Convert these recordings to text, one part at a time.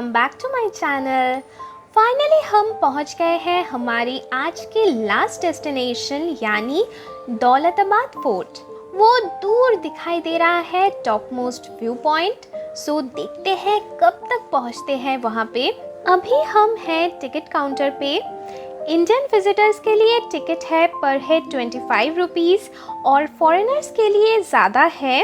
Welcome back to my channel. Finally हम पहुंच गए हैं हमारी आज की लास्ट डेस्टिनेशन यानी दौलताबाद फोर्ट। वो दूर दिखाई दे रहा है टॉप मोस्ट व्यू पॉइंट। सो देखते हैं कब तक पहुंचते हैं वहाँ पे। अभी हम हैं टिकट काउंटर पे। इंडियन विजिटर्स के लिए टिकट है पर हेड 25 रुपीज़ और फॉरेनर्स के लिए ज़्यादा है।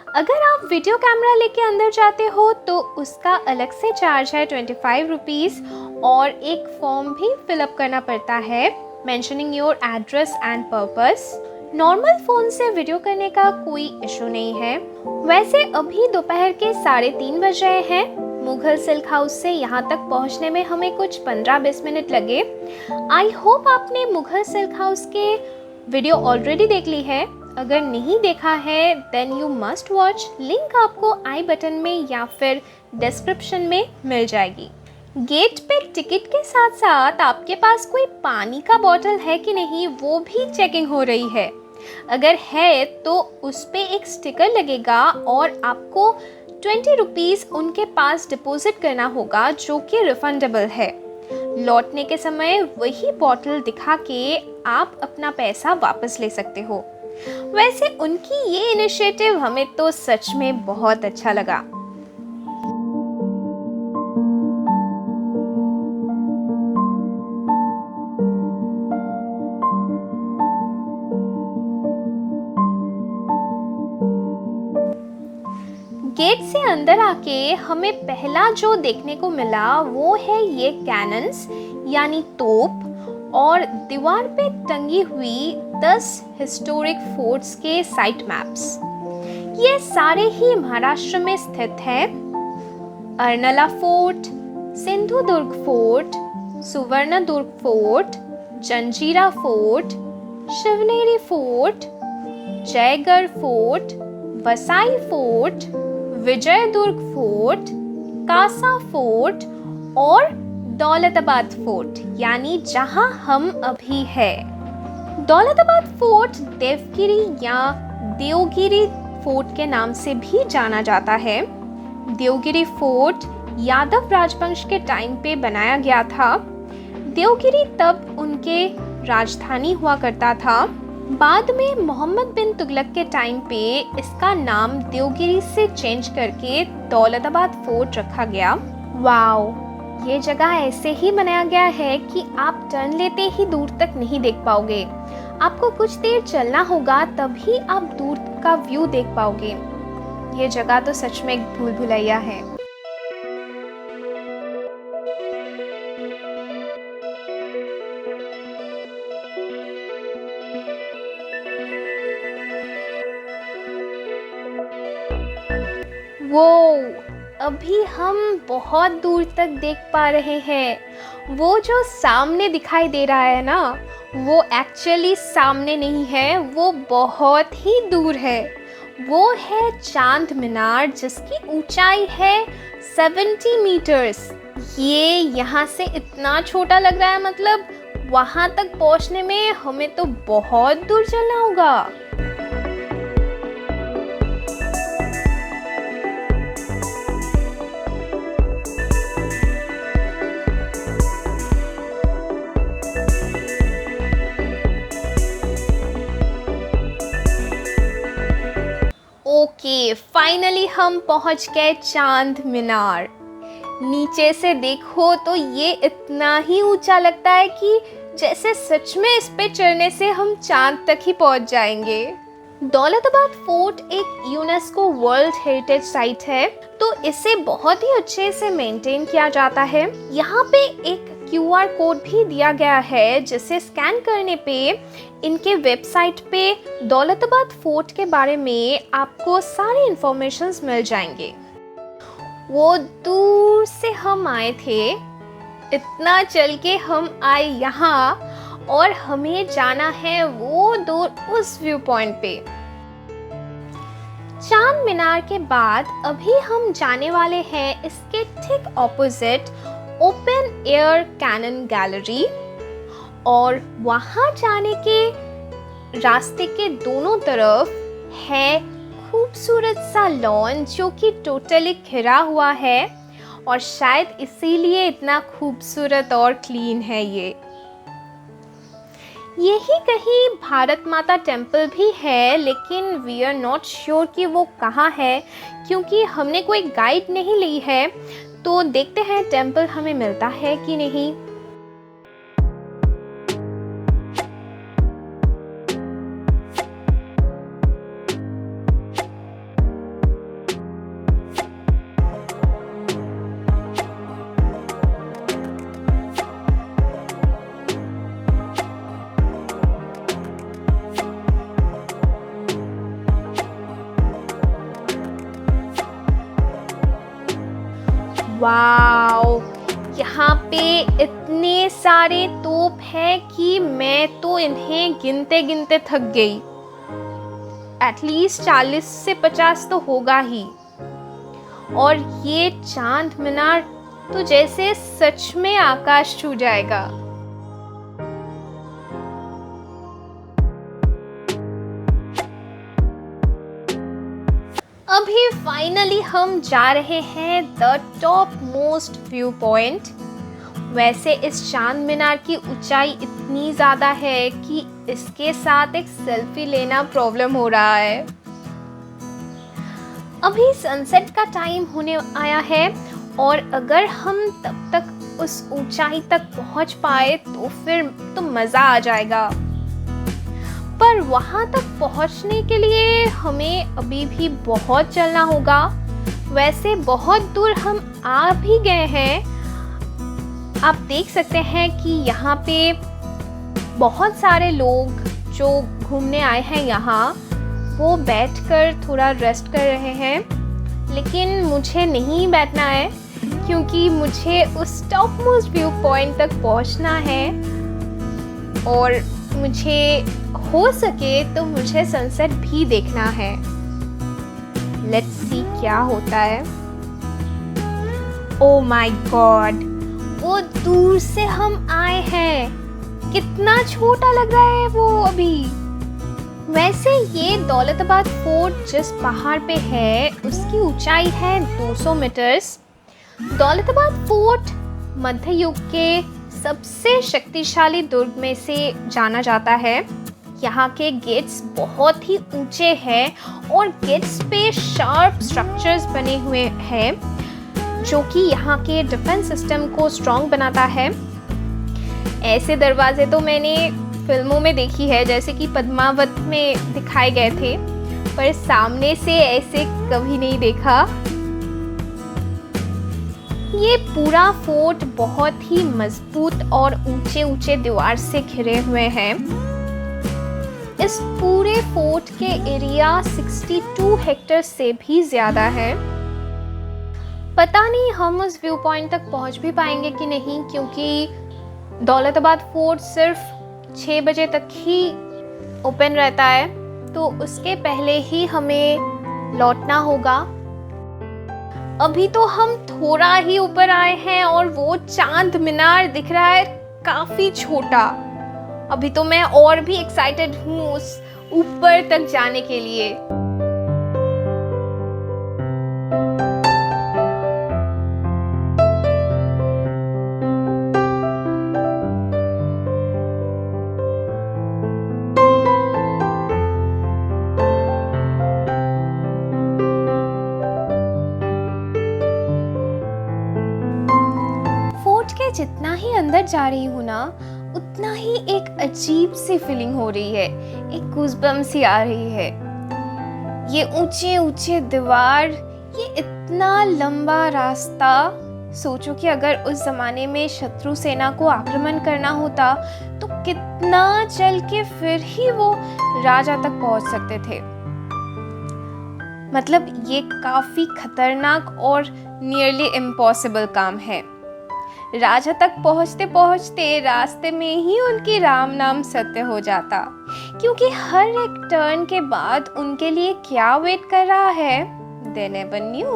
अगर आप वीडियो कैमरा लेके अंदर जाते हो तो उसका अलग से चार्ज है 25 रुपीज़ और एक फॉर्म भी फिलअप करना पड़ता है mentioning your address and purpose. Normal phone से वीडियो करने का कोई इशू नहीं है। वैसे अभी दोपहर के 3:30 बज रहे हैं। मुगल सिल्क हाउस से यहाँ तक पहुँचने में हमें कुछ 15-20 मिनट लगे। आई होप आपने मुगल सिल्क हाउस के वीडियो ऑलरेडी देख ली है। अगर नहीं देखा है then you must watch. Link आपको आई बटन में या फिर डिस्क्रिप्शन में मिल जाएगी। गेट पे टिकट के साथ साथ आपके पास कोई पानी का बॉटल है कि नहीं वो भी चेकिंग हो रही है। अगर है तो उस पे एक स्टिकर लगेगा और आपको 20 रुपीज़ उनके पास डिपॉजिट करना होगा जो कि रिफंडेबल है। लौटने के समय वही बॉटल दिखा के आप अपना पैसा वापस ले सकते हो। वैसे उनकी ये इनिशिएटिव हमें तो सच में बहुत अच्छा लगा। गेट से अंदर आके हमें पहला जो देखने को मिला वो है ये कैनन्स यानी तोप और दीवार पे टंगी हुई 10 हिस्टोरिक फोर्ट्स के साइट मैप्स। ये सारे ही महाराष्ट्र में स्थित हैं। Arnala fort, Sindhudurg fort, Suvarnadurg fort, Janjira fort, Shivneri fort, Jaigad fort, Vasai fort, Vijaydurg fort, Kasa fort और दौलताबाद फोर्ट यानी जहां हम अभी हैं। दौलताबाद फोर्ट देवगिरी या देवगिरी फोर्ट के नाम से भी जाना जाता है। देवगिरी फोर्ट यादव राजवंश के टाइम पे बनाया गया था। देवगिरी तब उनके राजधानी हुआ करता था। बाद में मोहम्मद बिन तुगलक के टाइम पे इसका नाम देवगिरी से चेंज करके दौलताबाद फोर्ट रखा गया। वाओ, ये जगह ऐसे ही बनाया गया है कि आप टर्न लेते ही दूर तक नहीं देख पाओगे। आपको कुछ देर चलना होगा तभी आप दूर का व्यू देख पाओगे। ये जगह तो सच में एक भूल भुलैया है। वो अभी हम बहुत दूर तक देख पा रहे हैं। वो जो सामने दिखाई दे रहा है ना, वो एक्चुअली सामने नहीं है, वो बहुत ही दूर है। वो है चांद मीनार जिसकी ऊंचाई है 70 मीटर्स। ये यहाँ से इतना छोटा लग रहा है, मतलब वहाँ तक पहुँचने में हमें तो बहुत दूर चलना होगा। ओके, फाइनली हम पहुंच गए चांद मीनार। नीचे से देखो तो ये इतना ही ऊंचा लगता है कि जैसे सच में इस पे चढ़ने से हम चांद तक ही पहुंच जाएंगे। दौलताबाद फोर्ट एक यूनेस्को वर्ल्ड हेरिटेज साइट है तो इसे बहुत ही अच्छे से मेंटेन किया जाता है। यहाँ पे एक QR कोड भी दिया गया है जिसे स्कैन करने पे इनके वेबसाइट पे दौलताबाद फोर्ट के बारे में आपको सारी इंफॉर्मेशंस मिल जाएंगे। वो दूर से हम आए थे, इतना चल के हम आए यहाँ और हमें जाना है वो दूर उस व्यू पॉइंट पे। चांद मीनार के बाद अभी हम जाने वाले हैं इसके ठीक opposite open air cannon gallery और वहाँ जाने के रास्ते के दोनों तरफ है खूबसूरत सा लॉन जो कि टोटली घिरा हुआ है और शायद इसीलिए इतना खूबसूरत और क्लीन है ये। यही कहीं भारत माता टेम्पल भी है, लेकिन वी आर नॉट श्योर कि वो कहाँ है, क्योंकि हमने कोई गाइड नहीं ली है। तो देखते हैं टेम्पल हमें मिलता है कि नहीं। वाओ, यहाँ पे इतने सारे तोप हैं कि मैं तो इन्हें गिनते गिनते थक गई। एटलीस्ट 40 से 50 तो होगा ही। और ये चांद मीनार तो जैसे सच में आकाश छू जाएगा। अभी फाइनली हम जा रहे हैं the top most view point. वैसे इस चांद मीनार की ऊंचाई इतनी ज़्यादा है कि इसके साथ एक सेल्फी लेना प्रॉब्लम हो रहा है। अभी सनसेट का टाइम होने आया है और अगर हम तब तक उस ऊंचाई तक पहुंच पाए तो फिर तो मज़ा आ जाएगा। पर वहाँ तक पहुँचने के लिए हमें अभी भी बहुत चलना होगा। वैसे बहुत दूर हम आ भी गए हैं। आप देख सकते हैं कि यहाँ पे बहुत सारे लोग जो घूमने आए हैं यहाँ, वो बैठकर थोड़ा रेस्ट कर रहे हैं। लेकिन मुझे नहीं बैठना है, क्योंकि मुझे उस टॉप मोस्ट व्यू पॉइंट तक पहुँचना है और मुझे हो सके तो मुझे सनसेट भी देखना है। लेट्स सी क्या होता है। ओह माय गॉड, वो दूर से हम आए हैं। कितना छोटा लग रहा है वो अभी। वैसे ये दौलताबाद फोर्ट जिस पहाड़ पे है उसकी ऊंचाई है 200 मीटर्स। दौलताबाद फोर्ट मध्य युग के सबसे शक्तिशाली दुर्ग में से जाना जाता है। यहाँ के गेट्स बहुत ही ऊंचे हैं और गेट्स पे शार्प स्ट्रक्चर्स बने हुए हैं, जो कि यहाँ के डिफेंस सिस्टम को स्ट्रॉन्ग बनाता है। ऐसे दरवाजे तो मैंने फिल्मों में देखी है, जैसे कि पद्मावत में दिखाए गए थे, पर सामने से ऐसे कभी नहीं देखा। ये पूरा फोर्ट बहुत ही मजबूत और ऊंचे ऊंचे दीवार से घिरे हुए हैं। इस पूरे फोर्ट के एरिया 62 हेक्टेयर से भी ज़्यादा है। पता नहीं हम उस व्यू पॉइंट तक पहुंच भी पाएंगे कि नहीं, क्योंकि दौलताबाद फोर्ट सिर्फ 6 बजे तक ही ओपन रहता है, तो उसके पहले ही हमें लौटना होगा। अभी तो हम थोड़ा ही ऊपर आए हैं और वो चांद मीनार दिख रहा है काफ़ी छोटा। अभी तो मैं और भी एक्साइटेड हूँ उस ऊपर तक जाने के लिए। फोर्ट के जितना ही अंदर जा रही हूँ ना, उतना ही एक अजीब सी फीलिंग हो रही है, एक गूज़बम्स सी आ रही है। ये ऊंचे ऊंचे दीवार, ये इतना लंबा रास्ता। सोचो कि अगर उस ज़माने में शत्रु सेना को आक्रमण करना होता तो कितना चल के फिर ही वो राजा तक पहुंच सकते थे। मतलब ये काफ़ी खतरनाक और नियरली इम्पॉसिबल काम है। राजा तक पहुँचते पहुँचते रास्ते में ही उनकी राम नाम सत्य हो जाता, क्योंकि हर एक टर्न के बाद उनके लिए क्या वेट कर रहा है, they never knew।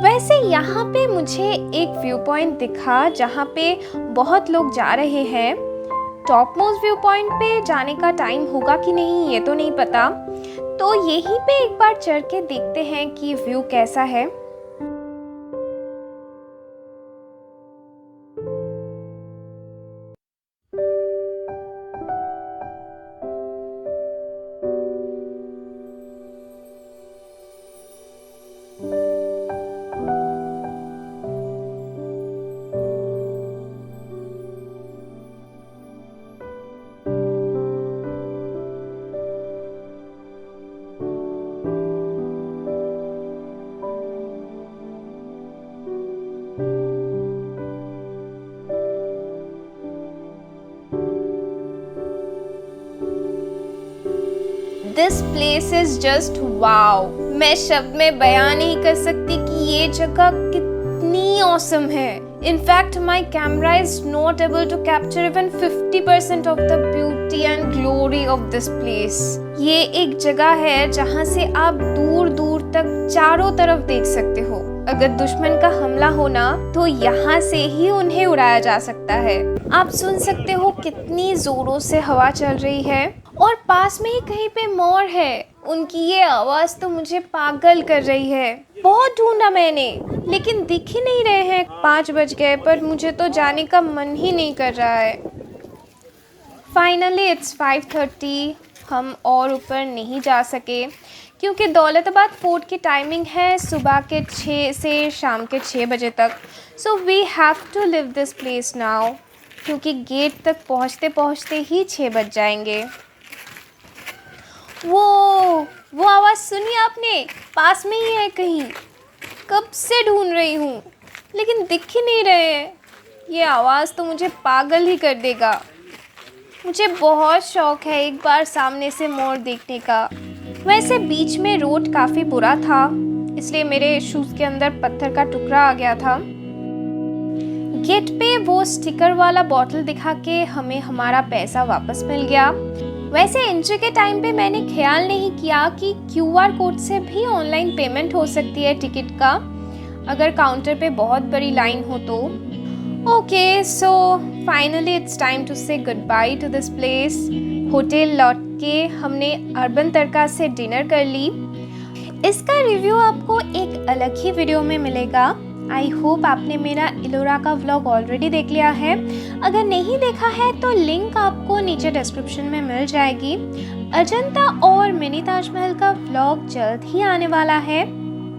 वैसे यहाँ पे मुझे एक व्यू पॉइंट दिखा जहाँ पे बहुत लोग जा रहे हैं। टॉप मोस्ट व्यू पॉइंट पे जाने का टाइम होगा कि नहीं ये तो नहीं पता, तो यहीं पे एक बार चढ़ के देखते हैं कि व्यू कैसा है। This place is just wow. मैं शब्द में बयान नहीं कर सकती कि ये जगह कितनी ऑसम है। In fact my camera is not able to capture even 50% of the beauty and glory of this place. ये एक जगह है जहाँ से आप दूर दूर तक चारों तरफ देख सकते हो। अगर दुश्मन का हमला होना तो यहाँ से ही उन्हें उड़ाया जा सकता है। आप सुन सकते हो कितनी जोरों से हवा चल रही है और पास में ही कहीं पे मोर है। उनकी ये आवाज़ तो मुझे पागल कर रही है। बहुत ढूंढा मैंने लेकिन दिख ही नहीं रहे हैं। 5 बज गए पर मुझे तो जाने का मन ही नहीं कर रहा है। Finally it's 5:30। हम और ऊपर नहीं जा सके क्योंकि दौलताबाद फोर्ट की टाइमिंग है सुबह के 6 से शाम के 6 बजे तक। So we have to leave this place now क्योंकि गेट तक पहुँचते पहुँचते ही 6 बज जाएंगे। वो आवाज़ सुनी आपने? पास में ही है कहीं। कब से ढूंढ रही हूँ लेकिन दिख ही नहीं रहे हैं। ये आवाज़ तो मुझे पागल ही कर देगा। मुझे बहुत शौक है एक बार सामने से मोर देखने का। वैसे बीच में रोड काफ़ी बुरा था इसलिए मेरे शूज़ के अंदर पत्थर का टुकड़ा आ गया था। गेट पे वो स्टिकर वाला बॉटल दिखा के हमें हमारा पैसा वापस मिल गया। वैसे एंट्री के टाइम पे मैंने ख्याल नहीं किया कि QR कोड से भी ऑनलाइन पेमेंट हो सकती है टिकट का, अगर काउंटर पे बहुत बड़ी लाइन हो तो। Okay, so finally it's time to say goodbye to this place. Hotel लौट के हमने अर्बन तड़का से डिनर कर ली। इसका रिव्यू आपको एक अलग ही वीडियो में मिलेगा। आई होप आपने मेरा इलोरा का व्लॉग ऑलरेडी देख लिया है। अगर नहीं देखा है तो लिंक आपको नीचे डिस्क्रिप्शन में मिल जाएगी। अजंता और मिनी ताजमहल का व्लॉग जल्द ही आने वाला है,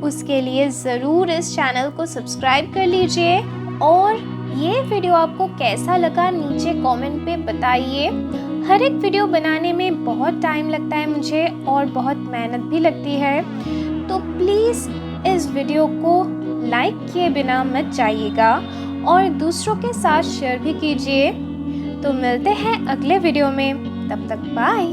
उसके लिए ज़रूर इस चैनल को सब्सक्राइब कर लीजिए। और ये वीडियो आपको कैसा लगा नीचे कमेंट पे बताइए। हर एक वीडियो बनाने में बहुत टाइम लगता है मुझे और बहुत मेहनत भी लगती है, तो प्लीज़ इस वीडियो को लाइक किए बिना मत जाइएगा और दूसरों के साथ शेयर भी कीजिए। तो मिलते हैं अगले वीडियो में, तब तक बाय।